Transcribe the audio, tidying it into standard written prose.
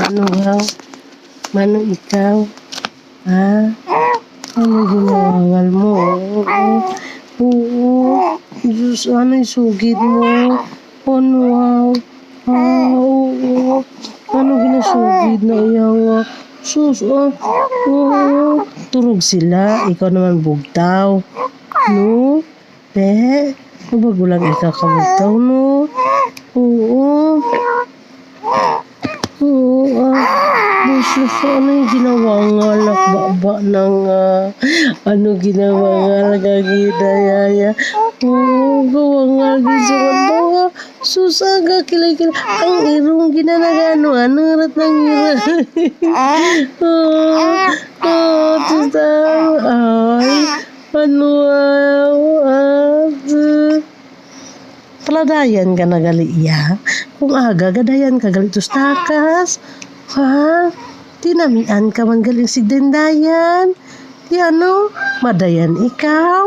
Manuhaw. Mano ikaw? Ha? Ano ginawangal mo? Oo. Diyos, ano yung sugid mo? Manuhaw. Oo. Ano ginasugid na iyaw? Sus, oo. Turog sila. Ikaw naman bugtaw. No? Mabagulang ikaw kabugtaw, no? Oo. Oo, busos, ano yung ginawangal? Nakbaba ng, ano ginawangal? Kagidayaya. Oo, gawangal, gisungan bawa. Susaga, kilay-kilay. Ang irong ginanagano, ano rat ng ira. Tustang, ay, ano, paladayan ka na gali iya. Kung aga, gadayan ka gali takas. Ha? Tinamian ka man galing sigdendayan. Di ano, madayan ikaw.